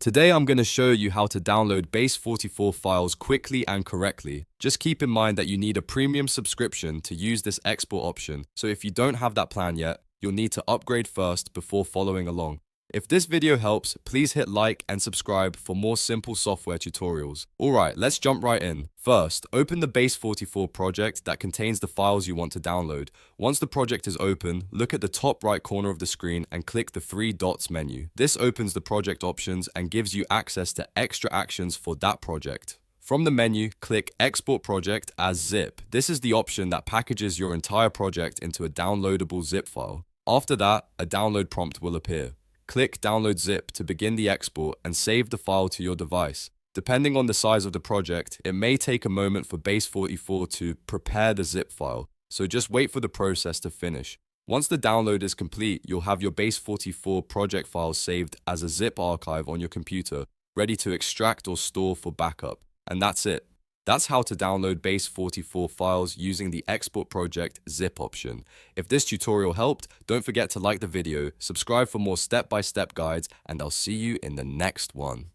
Today I'm going to show you how to download Base44 files quickly and correctly. Just keep in mind that you need a premium subscription to use this export option, so if you don't have that plan yet, you'll need to upgrade first before following along. If this video helps, please hit like and subscribe for more simple software tutorials. Alright, let's jump right in. First, open the Base44 project that contains the files you want to download. Once the project is open, look at the top right corner of the screen and click the three dots menu. This opens the project options and gives you access to extra actions for that project. From the menu, click Export Project as Zip. This is the option that packages your entire project into a downloadable zip file. After that, a download prompt will appear. Click Download Zip to begin the export and save the file to your device. Depending on the size of the project, it may take a moment for Base44 to prepare the zip file, so just wait for the process to finish. Once the download is complete, you'll have your Base44 project files saved as a zip archive on your computer, ready to extract or store for backup. And that's it. That's how to download Base44 files using the Export Project zip option. If this tutorial helped, don't forget to like the video, subscribe for more step-by-step guides, and I'll see you in the next one.